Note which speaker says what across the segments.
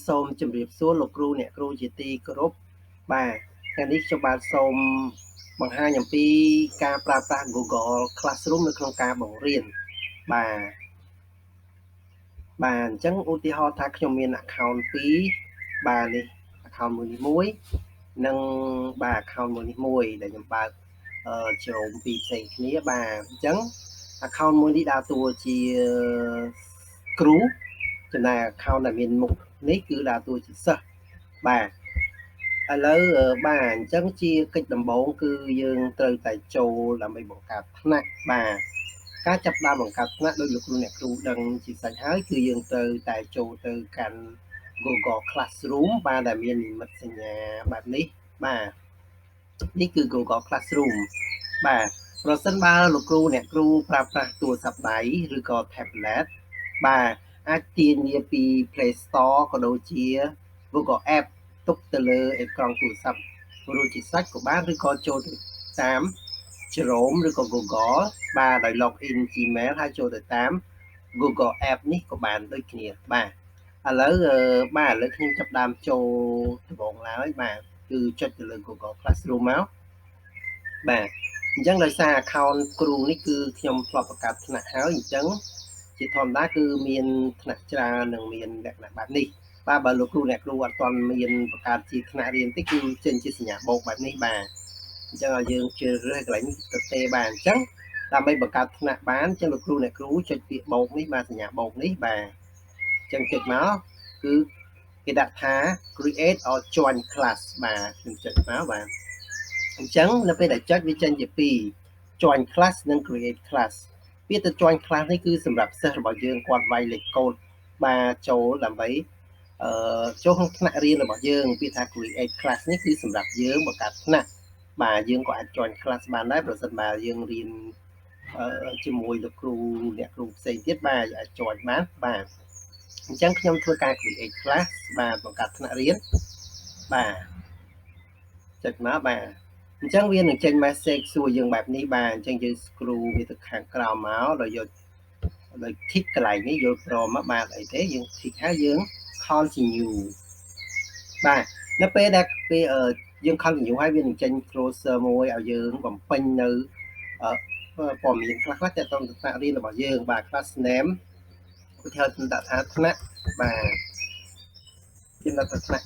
Speaker 1: សូមជម្រាបសួរលោកគ្រូអ្នកគ្រូជាទីគោរពបាទថ្ងៃនេះខ្ញុំបាទសូមបង្ហាញអំពីការប្រើប្រាស់ Google Classroom នៅក្នុងការបង្រៀនបាទអញ្ចឹងឧទាហរណ៍ថាខ្ញុំមាន account 2បាទនេះ account មួយនិងបាទ account មួយដែលខ្ញុំបើកជ្រោមពីរផ្សេងគ្នាបាទអញ្ចឹង account មួយនេះដើរតួជាគ្រូចំណែក account ដែលមានមុខនេះគឺដើរតួជាសិស្សបាទឥឡូវបាទអញ្ចឹងជាកិច្ចដំបូងគឺយើងត្រូវតែចូលដើម្បីបង្កើតថ្នាក់បាទការចាប់ផ្ដើមបង្កើតថ្នាក់ដោយលោកគ្រូអ្នកគ្រូដឹងជាសាច់ហើយគឺយើងត្រូវតែចូលទៅកាន់ Google Classroom បាទដែលមាននិមិត្តសញ្ញាបែបនេះបាទនេះគឺ Google Classroom បាទប្រសិនបើលោកគ្រូអ្នកគ្រូប្រើប្រាស់ទូរស័ព្ទដៃឬក៏ tablet បាទអាចទាញវាពី Play Store ក៏ដូចជា Google App ទុកទៅលើអេក្រង់ទូរស័ព្ទរួចជាស្រេចក៏បានឬក៏ចូលទៅតាម Chrome ឬក៏ Google បាទដោយ login Gmail ហើយចូលទៅតាម Google App នេះក៏បានដូចគ្នាបាទឥឡូវបាទឥឡូវខ្ញុំចាប់ដើមចូលដំបូងឡើយបាទគឺចុចទៅលើ Google Classroom មកបាទអញ្ចឹងដោយសារ account គ្រូនេះគឺខ្ញុំធ្លាប់បង្កើតថ្នាក់ហើយអញ្ចឹងជាធម្មតាគឺមានថ្នាក់ច្រើននិងមានលក្ខណៈបែបនេះបាទបើលោកគ្រូអ្នកគ្រូអត់ទាន់មានបង្កើតជាថ្នាក់រៀនទេគឺចេញជាសញ្ញាបូកបែបនេះបាទអញ្ចឹងឲ្យយើងជ្រើសរើសកន្លែងទៅទេបាទអញ្ចឹងដើម្បីបង្កើតថ្នាក់បានអញ្ចឹងលោកគ្រូអ្នកគ្រូចុចពាក្យបូកនេះបាទសញ្ញាបូកនេះបាទអញ្ចឹងចុចមកគឺគេដាក់ថា create or join class បាទខ្ញុំចុចមកបាទអញ្ចឹងនៅពេលដែលចុចវាចេញជាពីរ join class និង create class ពាក្យទៅ join class នេះគឺសម្រាប់សិស្សរបស់យើងគាត់វាយលេខកូដបាទចូលដើម្បីចូលក្នុងថ្នាក់រៀនរបស់យើងពាក្យថា create class នេះគឺសម្រាប់យើងបង្កើតថ្នាក់បាទយើងក៏អាច join class បានដែរប្រសិនបើយើងរៀនជាមួយលោកគ្រូអ្នកគ្រូផ្សេងទៀតបាទអាច join បានបាទអញ្ចឹងខ្ញុំធ្វើការ create class បាទបង្កើតថ្នាក់រៀនបាទចុចមកបាទអញ្ចឹងវានឹងចេញ message សួរយើងបែបនេះបាទអញ្ចឹងយើង scroll វាទៅខាងក្រោមមកដល់យកដោយ tick កន្លែងនេះយកព្រមមកបាទអីទេយើង tick ហើយយើង continue បាទនៅពេលដែលយើង continue ហើយវានឹងចេញ closer មួយឲ្យយើងបំពេញនៅព័ត៌មានខ្លះៗទាក់ទងនឹងថ្នាក់រៀនរបស់យើងបាទ class name ឧទាហរណ៍ខ្ញុំដាក់ថាថ្នាក់បាទខ្ញុំដាក់ថាថ្នាក់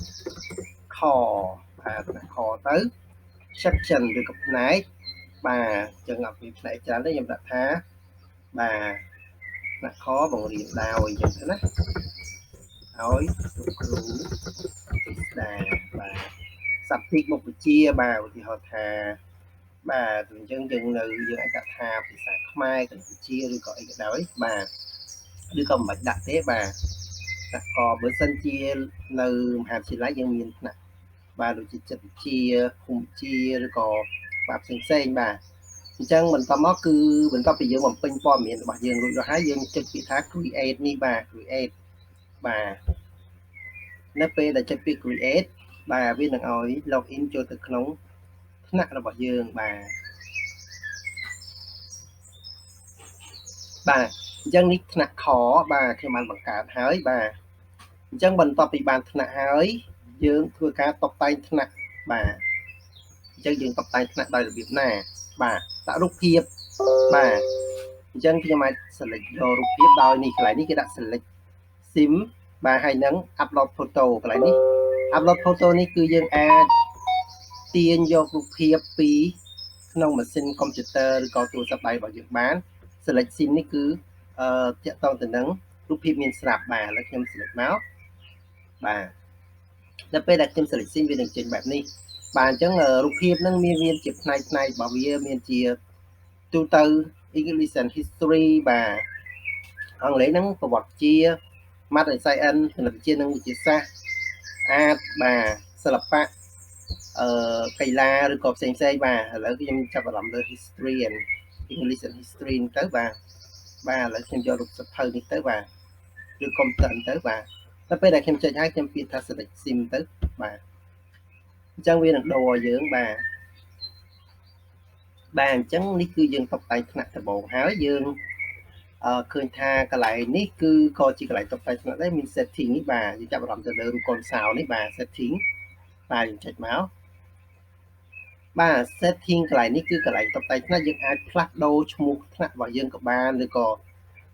Speaker 1: ខបាទថ្នាក់ខទៅ section ឬក៏ផ្នែកបាទអញ្ចឹងអត់មានផ្នែកច្រើនទេខ្ញុំដាក់ថាបាទថ្នាក់ខបង្រៀនដោយអញ្ចឹងណាឲ្យលោកគ្រូស្ដារបាទសព្ទិមុខវិជ្ជាបាទឧទាហរណ៍ថាបាទអញ្ចឹងយើងអាចដាក់ថាភាសាខ្មែរកម្ពុជាឬក៏អីក៏ដោយបាទឬក៏មិនបាច់ដាក់ទេបាទតែក៏បើសិនជានៅមហាវិទ្យាល័យយើងមានថ្នាក់បាទដូចជាចិត្តវិទ្យាភូមិវិទ្យាឬក៏បាទផ្សេងបាទអញ្ចឹងបន្តមកគឺបន្ទាប់ពីយើងបំពេញព័ត៌មានរបស់យើងរួចរាល់ហើយយើងចុចពាក្យថា create នេះបាទ create បាទនៅពេលដែលចុចពាក្យ create បាទវានឹងឲ្យ login ចូលទៅក្នុងថ្នាក់របស់យើងបាទអញ្ចឹងនេះថ្នាក់ខបាទខ្ញុំបានបង្កើតហើយបាទអញ្ចឹងបន្ទាប់ពីបានថ្នាក់ហើយយើងធ្វើការតុបតែងថ្នាក់បាទអញ្ចឹងយើងតុបតែងថ្នាក់ដោយរបៀបណាបាទដាក់រូបភាពបាទអញ្ចឹងខ្ញុំអាច select យករូបភាពដោយនេះកន្លែងនេះគេដាក់ select sim បាទហើយនឹង upload photo កន្លែងនេះ upload photo នេះគឺយើងអាចទាញយករូបភាពពីក្នុងម៉ាស៊ីនកុំព្យូទ័រឬក៏ទូរស័ព្ទដៃរបស់យើងបាន select sim នេះគឺតាក់ទងទៅនឹងរូបភាពមានស្រាប់បាទឥឡូវខ្ញុំ select មកបាទដល់ពេលដែលខ្ញុំ select sim វានឹងចេញបែបនេះបាទអញ្ចឹងរូបភាពហ្នឹងមានជាផ្នែករបស់វាមានជាទូទៅ English and History បាទអង់គ្លេសហ្នឹងប្រវត្តិជា Math and Science គណិតវិទ្យានិងវិទ្យាសាស្ត្រ Art បាទសិល្បៈកីឡាឬក៏ផ្សេងបាទឥឡូវខ្ញុំចាប់អារម្មណ៍លើ History and English and History ទៅបាទឥឡូវខ្ញុំយករូបសភៅនេះទៅបាទឬ Computer ទៅបាទដល់ពេលដែលខ្ញុំចុចហើយខ្ញុំពាក្យថា select sim ទៅបាទអញ្ចឹងវានឹងដូរឲ្យយើងបាទអញ្ចឹងនេះគឺយើងតុបតែងថ្នាក់ដំបូងហើយយើង ឃើញថាកន្លែងនេះគឺក៏ជាកន្លែងតុបតែងថ្នាក់ដែរមាន setting នេះបាទយើងចាប់អារម្មណ៍ទៅលើរូបកូនសោនេះបាទ setting បាទយើងចុចមកបាទ setting កន្លែងនេះគឺកន្លែងតុបតែងថ្នាក់យើងអាចផ្លាស់ប្ដូរឈ្មោះថ្នាក់របស់យើងក៏បានឬក៏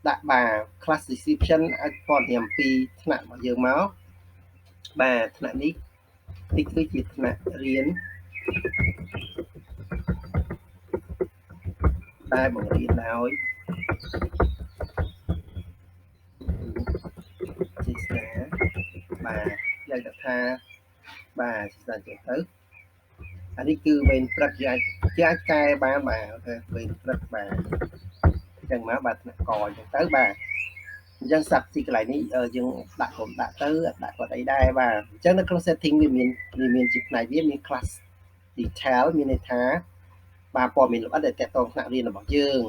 Speaker 1: ដាក់បាទ class description អាចព័ត៌មានអំពីថ្នាក់របស់យើងមកបាទថ្នាក់នេះគឺជាថ្នាក់រៀនតែបង្រៀនដោយជាស្នាបាទយើងថាបាទជាស្នាចឹងទៅអានេះគឺវេនព្រឹកយើងអាចកែបានបាទវេនព្រឹកបាទអញ្ចឹងមកបាទថ្នាក់កអញ្ចឹងទៅបាទអញ្ចឹងសាប់ទីកន្លែងនេះយើងដាក់ទៅដាក់គាត់អីដែរបាទអញ្ចឹងនៅក្នុង setting វាមានជាផ្នែកវាមាន class detail មានន័យថាបាទព័ត៌មានលម្អិតដែលតកតងថ្នាក់រៀនរបស់យើង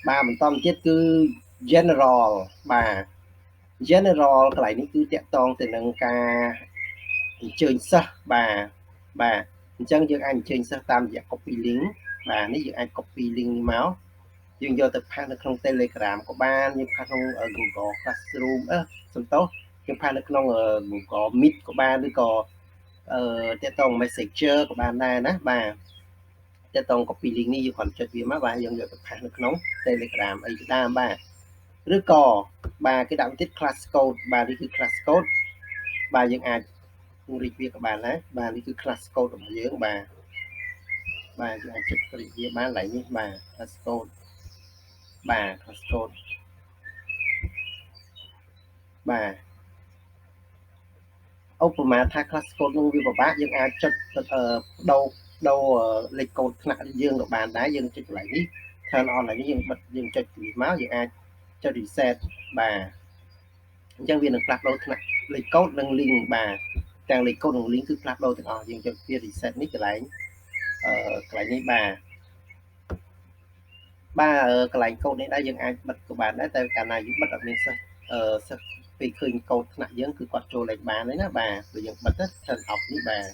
Speaker 1: បាទបន្តមកទៀតគឺ general បាទ general កន្លែងនេះគឺតកតងទៅនឹងការអញ្ជើញសិស្សបាទអញ្ចឹងយើងអាចអញ្ជើញសិស្សតាមរយៈ copy link បាទនេះយើងអាច copy link នេះមកយើងយកទៅផាសនៅក្នុង Telegram ក៏បានយើងផាសក្នុង Google Classroom សំទោសយើងផាសនៅក្នុង Google Meet ក៏បានឬក៏តកតង Messenger ក៏បានដែរណាបាទតកតង copy link នេះយើងគ្រាន់ចុចវាមកបាទយើងយកទៅផាសនៅក្នុង Telegram អីក៏តាមបាទឬក៏បាទគេដាក់ទៀត class code បាទនេះគឺ class code បាទយើងអាចពង្រីកវាក៏បានដែរបាទនេះគឺ class code របស់យើងបាទយើងអាចចុចពង្រីកវាបានឡើយនេះបាទ class code បាទ class code បាទឧបមាថា class code នឹងវាពិបាកយើងអាចចុចដូរលេខកូដថ្នាក់យើងក៏បានដែរយើងចុចកន្លែងនេះ turn on នេះយើងចុចពីមកយើងអាចចុច reset បាទអញ្ចឹងវានឹងផ្លាស់ប្ដូរថ្នាក់លេខកូដនិង link បាទទាំងលេខកូដនិង link គឺផ្លាស់ប្ដូរទាំងអស់យើងចុចវា reset នេះកន្លែងនេះបាទកន្លែងកូដនេះដែរយើងអាចបិទក៏បានដែរតែកាលណាយើងបិទអត់មានសិស្សពេលឃើញកូដថ្នាក់យើងគឺគាត់ចូលលេខបានហើយណាបាទព្រោះយើងបិទទៅ turn off នេះបាទ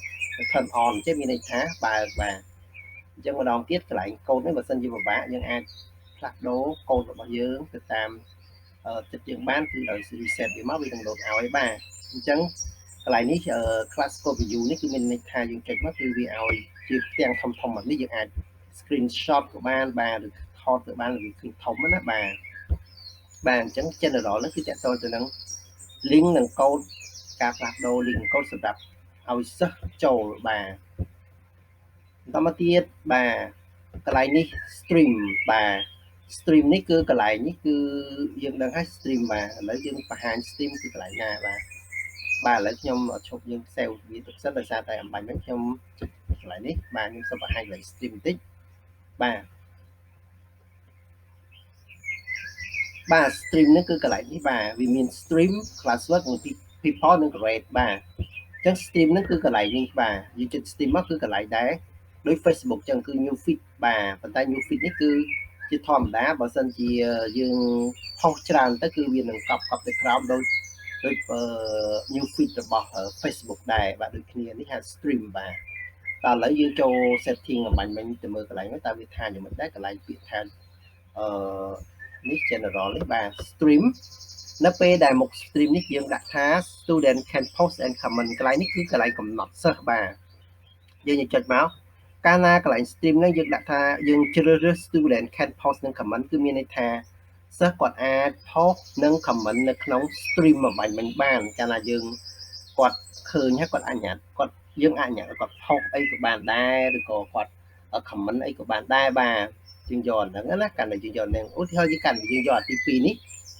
Speaker 1: turn on ចេះមានន័យថាបើបាទអញ្ចឹងម្ដងទៀតកន្លែងកូដនេះបើសិនជាពិបាកយើងអាចផ្លាស់ប្ដូរកូដរបស់យើងទៅតាមចិត្តយើងបានគឺដោយ reset វាមកវានឹងលោតឲ្យបាទអញ្ចឹងកន្លែងនេះ class code view នេះគឺមានន័យថាយើងចុចមកគឺវាឲ្យជាផ្ទាំងធំៗแบบនេះយើងអាច screenshot ក៏បានបាទឬថតទៅបានវាឃើញធំណាបាទអញ្ចឹង general នេះគឺតកតទៅនឹង link និង code ការផ្លាស់ប្ដូរ link និង code សម្រាប់ឲ្យសិស្សចូលបាទបន្តមកទៀតបាទកន្លែងនេះ stream បាទ stream នេះគឺកន្លែងនេះគឺយើងដឹងហើយ stream បាទឥឡូវយើងបង្ហាញ stream គឺកន្លែងណាបាទឥឡូវខ្ញុំឈប់យើង save វាទៅសិនដោយសារតែអំបញ្ញហ្នឹងខ្ញុំចុចកន្លែងនេះបាទខ្ញុំសូមបង្ហាញកន្លែង stream បន្តិចបាទ stream នេះគឺកន្លែងនេះបាទវាមាន stream classwork និង people និង grade បាទអញ្ចឹង stream ហ្នឹងគឺកន្លែងនេះបាទយើងចុច stream មកគឺកន្លែងដែរដោយ Facebook អញ្ចឹងគឺ new feed បាទប៉ុន្តែ new feed នេះគឺជាធម្មតាបើសិនជាយើងផុសច្រើនទៅគឺវានឹងកប់ទៅក្រោមដូចnew feed របស់ Facebook ដែរបាទដូចគ្នានេះហៅ stream បាទតែឥឡូវយើងចូល setting អំបញ្ញមិញទៅមើលកន្លែងហ្នឹងតើវាថាយ៉ាងម៉េចដែរកន្លែងពាក្យថានេះ general នេះបាទ stream នៅពេលដែលមុខ stream នេះយើងដាក់ថា student can post and comment កន្លែងនេះគឺកន្លែងកំណត់សិស្សបាទយើងចុចមកកាលណាកន្លែង stream ហ្នឹងយើងដាក់ថាយើងជ្រើសរើស student can post និង comment គឺមានន័យថាសិស្សគាត់អាច post និង comment នៅក្នុង stream អំបញ្ញមិញបានកាលណាយើងគាត់ឃើញហើយគាត់អញ្ញាតគាត់យើងអញ្ញាតគាត់ post អីក៏បានដែរឬក៏គាត់ comment អីក៏បានដែរបាទយើងយកហ្នឹងណាកាលណាយើងយកហ្នឹងឧទាហរណ៍យើងកាន់យើងយកអាទី2នេះ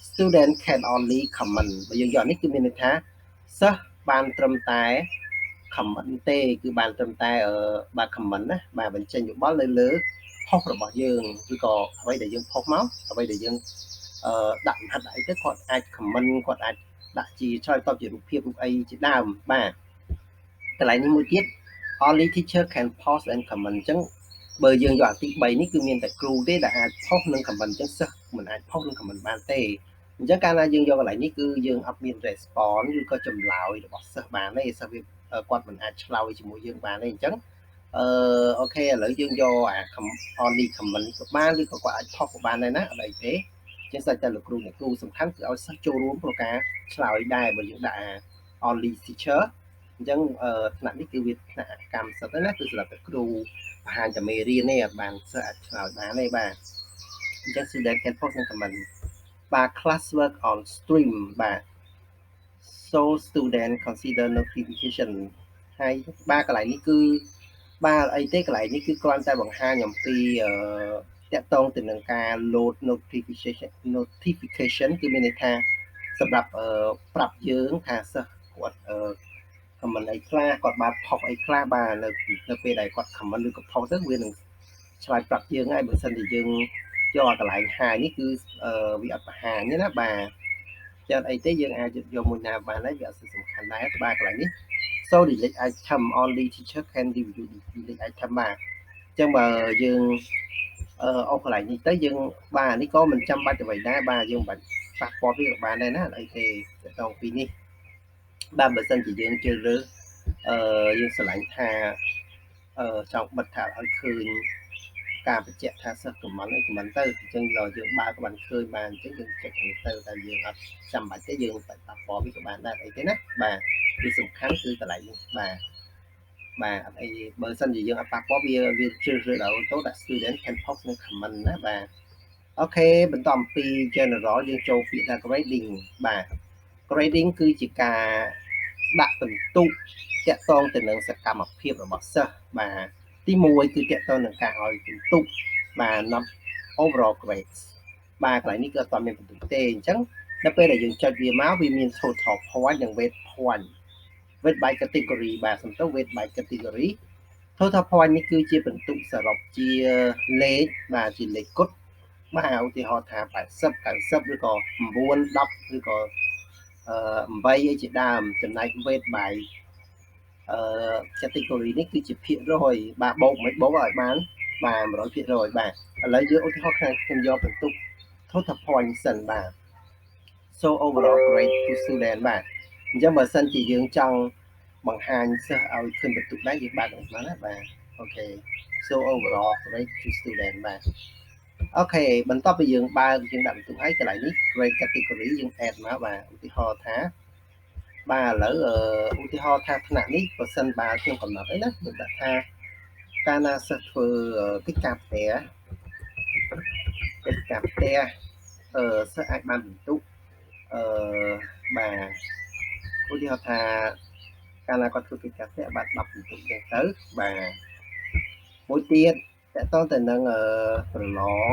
Speaker 1: student can only comment បើយើងយកនេះគឺមានន័យថាសិស្សបានត្រឹមតែ comment ទេគឺបានត្រឹមតែបាទ comment ណាបាទបញ្ចេញយោបល់នៅលើ post របស់យើងឬក៏អ្វីដែលយើង post មកអ្វីដែលយើងដាក់មហិច្ឆតាអីទៅគាត់អាច comment គាត់អាចដាក់ជាឆ្លើយតបជារូបភាពរូបអីជាដើមបាទកន្លែងនេះមួយទៀត only teacher can post and comment អញ្ចឹងបើយើងយកអាទី3នេះគឺមានតែគ្រូទេដែលអាច post និង comment អញ្ចឹងសិស្សមិនអាច post និង comment បានទេអញ្ចឹងកាលណាយើងយកកន្លែងនេះគឺយើងអត់មាន response ឬក៏ចម្លើយរបស់សិស្សបានទេសិស្សវាគាត់មិនអាចឆ្លើយជាមួយយើងបានទេអញ្ចឹងអូខេឥឡូវយើងយកអា only comment ក៏បានឬក៏គាត់អាច post ក៏បានដែរណាអត់អីទេ ចឹងសាច់តែលោកគ្រូអ្នកគ្រូសំខាន់គឺឲ្យសិស្សចូលរួមក្នុងការឆ្លើយដែរបើយើងដាក់ only teacher អញ្ចឹងថ្នាក់នេះគឺវាថ្នាក់កម្មសិទ្ធិណាគឺសម្រាប់តែគ្រូបង្ហាញតែមេរៀនទេអត់បានសិស្សអាចឆ្លើយបានទេបាទអញ្ចឹង student can post និង comment បាទ classwork on stream បាទ so student consider notification ហើយបាទកន្លែងនេះគឺបាទអីទេកន្លែងនេះគឺគ្រាន់តែបង្ហាញអំពីតាក់ទងទៅនឹងការ load notification គឺមានន័យថាសម្រាប់ប្រាប់យើងថាសិស្សគាត់comment អីខ្លះគាត់បានផុសអីខ្លះបាទនៅពេលដែលគាត់ comment ឬក៏ផុសទៅវានឹងឆ្លើយប្រាប់យើងហើយបើសិនជាយើងយកកន្លែងហាយនេះគឺវាអត់បង្ហាញទេណាបាទចឹងអីទេយើងអាចយកមួយណាបានហើយវាអត់សំខាន់ដែរបាទកន្លែងនេះ so delete item only teacher can review delete item បាទចឹងបើយើងអស់កន្លែងនេះទៅយើងបាទនេះក៏មិនចាំបាច់អ្វីដែរបាទយើងមិនបាច់ប៉ះពាល់វាក៏បានដែរណាអីទេទៅដល់ពីនេះបាទបើសិនជាយើងជ្រើសរើសយើងឆ្លាញ់ថាចង់បិទថាឲ្យឃើញការបញ្ជាក់ថាសិស្សខមមិនអីខមមិនទៅអញ្ចឹងដល់យើងបើកបានឃើញបានអញ្ចឹងយើងចុចទៅតែយើងអត់ចាំបាច់ទេយើងបាច់ប៉ះពាល់វាក៏បានដែរអីទេណាបាទវាសំខាន់គឺកន្លែងនេះបាទបាទអត់អីបើសិនជាយើងអត់ប៉ះពាល់វាជ្រើសរើសដល់ទៅដាក់ student can post និង comment ណាបាទអូខេបន្តអំពី general យើងចូលពាក្យថា grading បាទ grading គឺជាការដាក់ពិន្ទុតាក់ទងទៅនឹងសកម្មភាពរបស់សិស្សបាទទី1គឺតាក់ទងនឹងការឲ្យពិន្ទុបាទ not overall grades បាទកន្លែងនេះគឺអត់មានពិន្ទុទេអញ្ចឹងដល់ពេលដែលយើងចុចវាមកវាមាន total point និង weight point weight by category បាទសំដៅ weight by category total point នេះគឺជាពិន្ទុសរុបជាលេខបាទជាលេខគត់បាទឧទាហរណ៍ថា80 90ឬក៏9 10ឬក៏8អីជាដើមចំណែក weight by category នេះគឺជាភាគរយបាទបូកមិនបូកឲ្យបានបាទ 100% បាទឥឡូវយើងឧទាហរណ៍ខ្ញុំយកពិន្ទុ total point សិនបាទ so overall grade to student បាទអញ្ចឹងបើសិនជាយើងចង់បង្ហាញសិស្សឲ្យឃើញពិន្ទុដែរយើងបើកនេះមកណាបាទអូខេ so overall grade to student បាទអូខេបន្ទាប់ពីយើងបើកយើងដាក់ពិន្ទុហើយកន្លែងនេះ grade category យើង add មកបាទឧទាហរណ៍ថាបាទឥឡូវឧទាហរណ៍ថាថ្នាក់នេះបើសិនបាទខ្ញុំកំណត់អីណាខ្ញុំដាក់ថាកាលណាសិស្សធ្វើកិច្ចការផ្ទះសិស្សអាចបានពិន្ទុបាទឧទាហរណ៍ថាកាលណាគាត់ធ្វើកិច្ចការផ្ទះបាន10ពិន្ទុចឹងទៅបាទមួយទៀតតើតទៅនឹងប្រឡង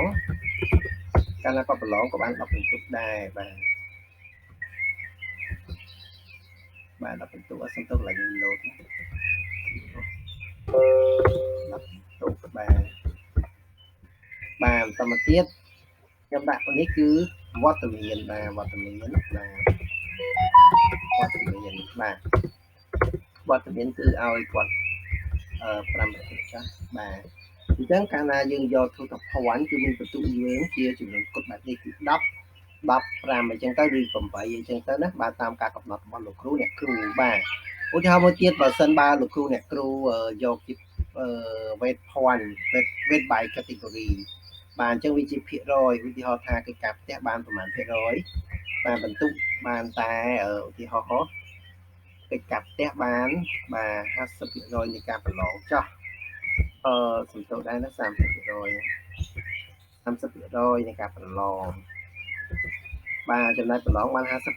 Speaker 1: កាលណាគាត់ប្រឡងក៏បាន10ពិន្ទុដែរបាទ10ពិន្ទុអត់សំទោសកន្លែងនេះលោត10ពិន្ទុបាទបន្តមកទៀតខ្ញុំដាក់នេះគឺវត្តមានបាទវត្តមានបាទវត្តមានគឺឲ្យគាត់5ប្រទេសចាស់បាទអញ្ចឹងកាលណាយើងយក total point គឺមានពិន្ទុយើងជាចំនួនគត់បែបនេះគឺ10 15អញ្ចឹងទៅឬ8អញ្ចឹងទៅណាបាទតាមការកំណត់របស់លោកគ្រូអ្នកគ្រូបាទឧទាហរណ៍មួយទៀតបើសិនបើលោកគ្រូអ្នកគ្រូយកជាweight point weight by category បាទអញ្ចឹងវាជាភាគរយឧទាហរណ៍ថាកិច្ចការផ្ទះបានប្រមាណភាគរយបាទបន្ទុកបានតែឧទាហរណ៍កិច្ចការផ្ទះបានបាទ 50% នៃការប្រឡងចោះសំទោសដែរណា 30% នៃការប្រឡងបាទចំណែកប្រឡងបាន 50% ណាពិ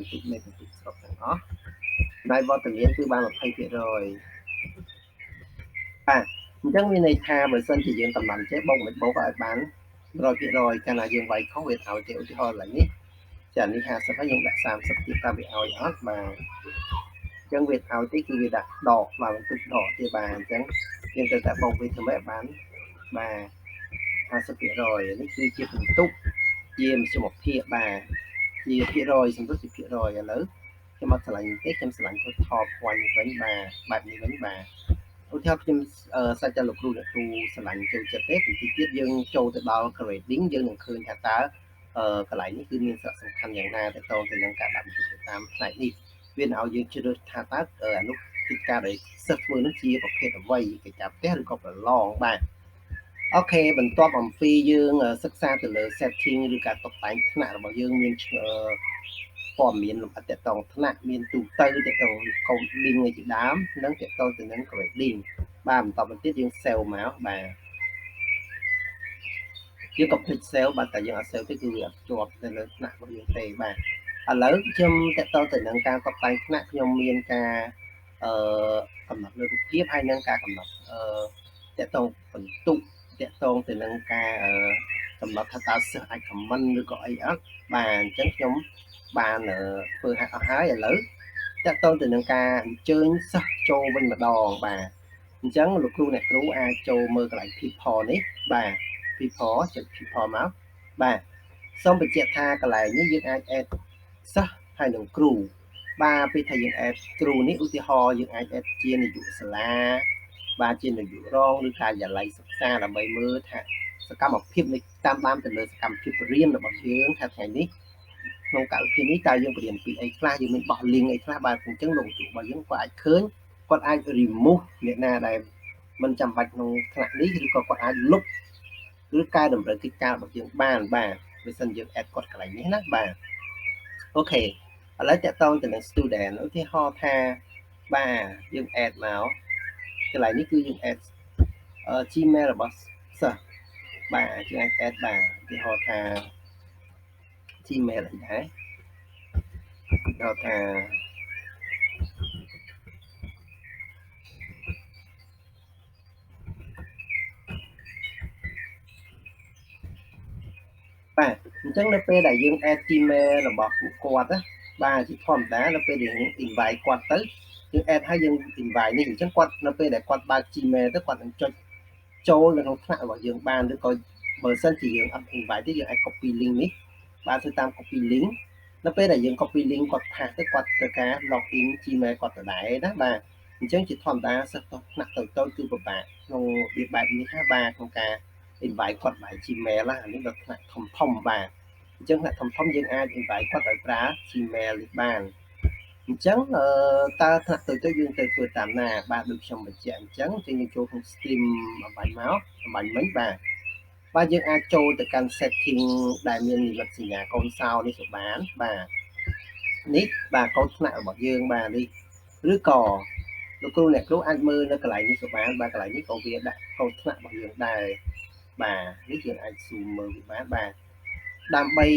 Speaker 1: ន្ទុនៃពិន្ទុស្រុកទាំងអស់ចំណែកវត្តមានគឺបាន 20%បាទអញ្ចឹងមានន័យថាបើសិនជាយើងកំណត់ចេះបូកមិនបូកឲ្យបាន 100% កាលណាយើងវាយខុសវាឲ្យទេឧទាហរណ៍ឡើងនេះចានេះ50ហើយយើងដាក់30ទៀតតើវាឲ្យអត់បាទអញ្ចឹងវាឲ្យទេគឺវាដាក់ដកបាទបន្ទុកដកទៀតបាទអញ្ចឹងយើងត្រូវតែបូកវាធ្វើម៉េចបានបាទ 50% នេះគឺជាពិន្ទុជាមជ្ឈមភាពបាទជាភាគរយសំដៅជាភាគរយឥឡូវខ្ញុំអត់ឆ្លាញ់ទេខ្ញុំឆ្លាញ់ទៅ top point វិញបាទបែបនេះវិញបាទឧទាហរណ៍ខ្ញុំសាច់តែលោកគ្រូអ្នកគ្រូឆ្លាញ់ចូលចិត្តទេពីទៀតយើងចូលទៅដល់ grading យើងនឹងឃើញថាតើកន្លែងនេះគឺមានសារៈសំខាន់យ៉ាងណាទៅទៅនឹងការដាក់ពិន្ទុតាមផ្នែកនេះវាឲ្យយើងជ្រើសថាតើអនុកិច្ចការដែលសិស្សធ្វើនោះជាប្រភេទអ្វីកិច្ចការផ្ទះឬក៏ប្រឡងបាទ អូខេបន្ទាប់អំពីយើងសិក្សាទៅលើ setting ឬការតុបតែងថ្នាក់របស់យើងមានព័ត៌មានលម្អិតតកតងថ្នាក់មានទូទៅតកតង coding ឯជាដើមនិងតកតងទៅនឹង grading បាទបន្តមកទៀតយើង save មកបាទយើងក៏ click save បាទតែយើងអត់ save ទេគឺវាអត់ជាប់ទៅលើថ្នាក់របស់យើងទេបាទឥឡូវខ្ញុំតកតងទៅនឹងការតុបតែងថ្នាក់ខ្ញុំមានការអឺកំណត់លើរូបភាពហើយនឹងការកំណត់តកតងបន្ទុកតកតងទៅនឹងការកំណត់ថាតើសិស្សអាច comment ឬក៏អីអត់បាទអញ្ចឹងខ្ញុំបានធ្វើឲ្យអស់ហើយឥឡូវតកតងទៅនឹងការអញ្ជើញសិស្សចូលវិញម្ដងបាទអញ្ចឹងលោកគ្រូអ្នកគ្រូអាចចូលមើលកន្លែង people នេះបាទ people ចុច people មកបាទសូមបញ្ជាក់ថាកន្លែងនេះយើងអាច add សិស្សហើយនឹងគ្រូបាទពេលថាយើង add គ្រូនេះឧទាហរណ៍យើងអាច add ជានាយកសាលាបាទជានាយករងឬការិយាល័យសិក្សាដើម្បីមើលថាសកម្មភាពនៃតាមទៅលើសកម្មភាពរៀនរបស់យើងថាថ្ងៃនេះក្នុងកម្មវិធីនេះតើយើងបរៀនពីអីខ្លះយើងមានបោះ link អីខ្លះបាទអញ្ចឹងលោកគ្រូរបស់យើងគាត់អាចឃើញគាត់អាច remove អ្នកណាដែលមិនចាំបាច់ក្នុងថ្នាក់នេះឬក៏គាត់អាចលុបឬកែតម្រូវកិច្ចការរបស់យើងបានបាទបើសិនយើង add គាត់កន្លែងនេះណាបាទអូខេឥឡូវតកតងទៅនឹង student ឧទាហរណ៍ថាបាទយើង add មកកន្លែងនេះគឺយើង add Gmail របស់សិស្សបាទយើងអាច add បាទឧទាហរណ៍ថា Gmail អីដែរដល់ថាបាទអញ្ចឹងនៅពេលដែលយើង add Gmail របស់គាត់ណាបាទជាធម្មតានៅពេលដែលយើង invite គាត់ទៅយើង add ហើយយើង invite នេះអញ្ចឹងគាត់នៅពេលដែលគាត់បើក Gmail ទៅគាត់នឹងចុចចូលនៅក្នុងថ្នាក់របស់យើងបានឬក៏បើសិនជាយើងអត់ invite ទេយើងអាច copy link នេះបាទធ្វើតាម copy link នៅពេលដែលយើង copy link គាត់ផាសទៅគាត់ត្រូវការ login Gmail គាត់ដដែលណាបាទអញ្ចឹងជាធម្មតាសិស្សថ្នាក់តូចៗគឺពិបាកក្នុងវាបែបនេះណាបាទក្នុងការ invite គាត់by Gmail ណាអានេះដល់ថ្នាក់ធំបាទអញ្ចឹងថ្នាក់ធំយើងអាច invite គាត់ដោយប្រើ Gmail នេះបានអញ្ចឹងតើថ្នាក់តូចយើងទៅធ្វើតាមណាបាទដូចខ្ញុំបញ្ជាក់អញ្ចឹងយើងចូលក្នុង stream អំបញ្ញមកអំបញ្ញមិញបាទយើងអាចចូលទៅកាន់ setting ដែលមាននិមិត្តសញ្ញាកូនសោនេះក៏បានបាទនេះបាទកូនថ្នាក់របស់យើងបាទនេះឬក៏លោកគ្រូអ្នកគ្រូអាចមើលនៅកន្លែងនេះក៏បានបាទកន្លែងនេះក៏វាដាក់កូនថ្នាក់របស់យើងដែរបាទនេះយើងអាច zoom មើលវាបានបាទដើម្បី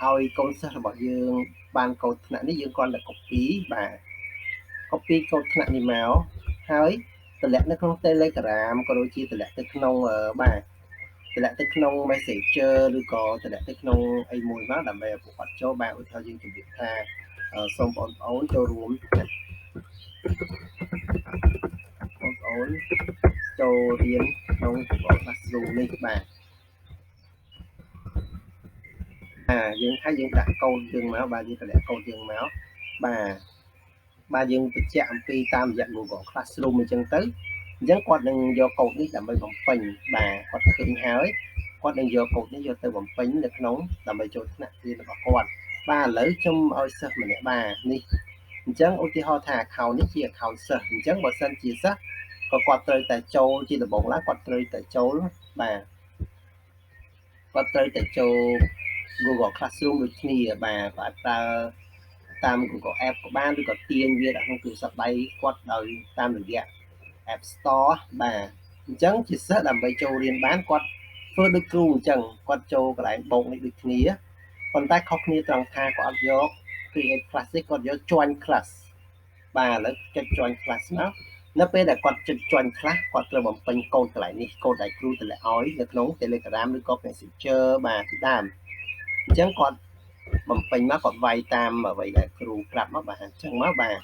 Speaker 1: ឲ្យកូនសិស្សរបស់យើងបានកូដថ្នាក់នេះយើងគ្រាន់តែ copy បាទ copy កូដថ្នាក់នេះមកហើយតម្លាក់នៅក្នុង Telegram ក៏ដូចជាតម្លាក់ទៅក្នុងបាទតម្លាក់ទៅក្នុង Messenger ឬក៏តម្លាក់ទៅក្នុងអីមួយមកដើម្បីឲ្យពួកគាត់ចូលបាទឧទាហរណ៍យើងជម្រាបថាសូមបងប្អូនចូលរួមបងប្អូនចូលរៀនក្នុង Classroom នេះបាទយើងហើយយើងដាក់កូដយើងមកបាទយើងតម្លាក់កូដយើងមកបាទយើងបញ្ជាក់អំពីតាមរយៈ Google Classroom អញ្ចឹងទៅអញ្ចឹងគាត់នឹងយកកូដនេះដើម្បីបំពេញបាទគាត់ឃើញហើយគាត់នឹងយកកូដនេះយកទៅបំពេញនៅក្នុងដើម្បីចូលថ្នាក់រៀនរបស់គាត់បាទឥឡូវខ្ញុំឲ្យសិស្សម្នាក់បាទនេះអញ្ចឹងឧទាហរណ៍ថា account នេះជា account សិស្សអញ្ចឹងបើសិនជាសិស្សក៏គាត់ត្រូវតែចូលជាដំបូងឡើងគាត់ត្រូវតែចូលបាទគាត់ត្រូវតែចូល Google Classroom ដូចគ្នាបាទគាត់ប្រើតាម Google App ក៏បានឬក៏ទាញវាដាក់ក្នុងទូរស័ព្ទដៃគាត់ដោយតាមរយៈ App Store បាទអញ្ចឹងជាសិស្សដើម្បីចូលរៀនបានគាត់ធ្វើដូចគ្រូអញ្ចឹងគាត់ចូលកន្លែងបូកនេះដូចគ្នាប៉ុន្តែខុសគ្នាត្រង់ថាគាត់អត់យក create class ទេគាត់យក join class បាទឥឡូវចុច join class មកនៅពេលដែលគាត់ចុច join class គាត់ត្រូវបំពេញកូដកន្លែងនេះកូដដែលគ្រូតម្លាក់ឲ្យនៅក្នុង Telegram ឬក៏ Messenger បាទទីដើមអញ្ចឹងគាត់បំពេញមកគាត់វាយតាមអ្វីដែលគ្រូប្រាប់មកបាទអញ្ចឹងមកបាទ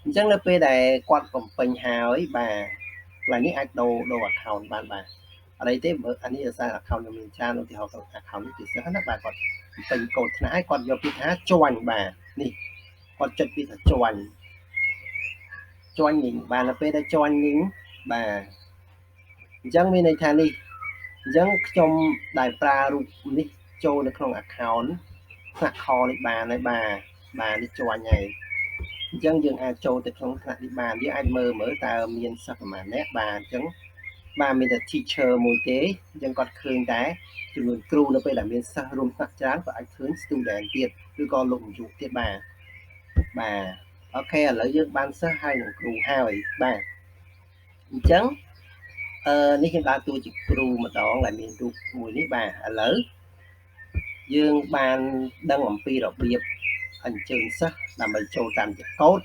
Speaker 1: អញ្ចឹងនៅពេលដែលគាត់បំពេញហើយបាទកន្លែងនេះអាចដូរ account បានបាទអីទេបើអានេះសារ account ខ្ញុំមានច្រើនឧទាហរណ៍ account នេះជាសិស្សណាបាទគាត់បំពេញកូដថ្នាក់ឲ្យគាត់យកពាក្យថា join បាទនេះគាត់ចុចពាក្យថា join link បាទនៅពេលដែល join link បាទអញ្ចឹងមានន័យថានេះអញ្ចឹងខ្ញុំដែលប្រើរូបនេះចូលនៅក្នុង account ថ្នាក់ខនេះបានហើយបាទនេះជាន់ហើយអញ្ចឹងយើងអាចចូលទៅក្នុងថ្នាក់នេះបានយើងអាចមើលតើមានសិស្សប្រមាណអ្នកបាទអញ្ចឹង បាទមានតែ teacher មួយទេអញ្ចឹងគាត់ឃើញតែចំនួនគ្រូនៅពេលដែលមានសិស្សរួមថ្នាក់ច្រើនក៏អាចឃើញ student ទៀតឬក៏លោកនាយកទៀតបាទអូខេឥឡូវយើងបានសិស្សហើយនឹងគ្រូហើយបាទអញ្ចឹងនេះខ្ញុំដើរតួជាគ្រូម្ដងដែលមានរូបមួយនេះបាទឥឡូវយើងបានដឹងអំពីរបៀបអញ្ជើញសិស្សដើម្បីចូលតាមជាកូដ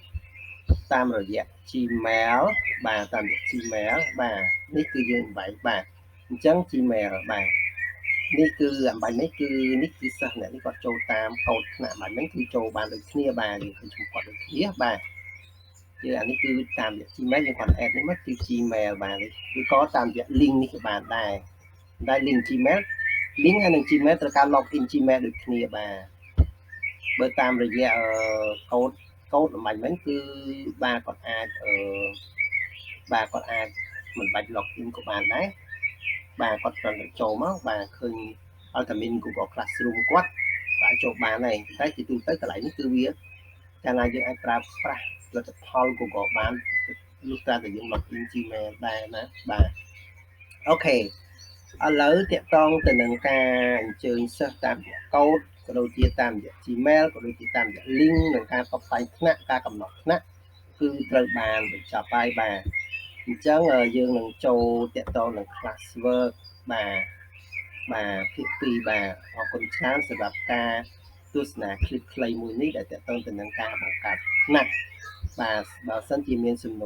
Speaker 1: តាមរយៈ Gmail បាទតាមរយៈ Gmail បាទនេះគឺយើងបែកបាទអញ្ចឹង Gmail បាទនេះគឺអំបញ្ញនេះគឺសិស្សអ្នកនេះគាត់ចូលតាមកូដថ្នាក់អំបញ្ញហ្នឹងគឺចូលបានដូចគ្នាបាទយើងឃើញឈ្មោះគាត់ដូចគ្នាបាទគឺអានេះគឺតាមរយៈ Gmail យើងគាត់ add នេះមកគឺ Gmail បាទឬក៏តាមរយៈ link នេះក៏បានដែរ link Gmail link ហើយនឹង Gmail ត្រូវការ login Gmail ដូចគ្នាបាទបើតាមរយៈកូដអំបញ្ញហ្នឹងគឺបាទគាត់អាចមិនបាច់ login ក៏បានដែរបាទគាត់គ្រាន់តែចូលមកបាទឃើញ admin Google Classroom គាត់អាចចូលបានហើយតែជាទូទៅកន្លែងនេះគឺវាកាលណាយើងអាចប្រើប្រាស់ផលិតផល Google បានលុះត្រាតែយើង login Gmail ដែរណាបាទអូខេឥឡូវតាក់ទងទៅនឹងការអញ្ជើញសិស្សតាមកូដក៏ដូចជាតាមរយៈ Gmail ក៏ដូចជាតាមរយៈ link និងការតុបតែងថ្នាក់ការកំណត់ថ្នាក់គឺត្រូវបានបញ្ចប់ហើយបាទអញ្ចឹងយើងនឹងចូលតាក់ទងនឹង classwork បាទភាគ2បាទអរគុណច្រើនសម្រាប់ការទស្សនាคลิปខ្លីមួយនេះដែលតាក់ទងទៅនឹងការបង្កើតថ្នាក់បាទបើសិនជាមានសំណួរ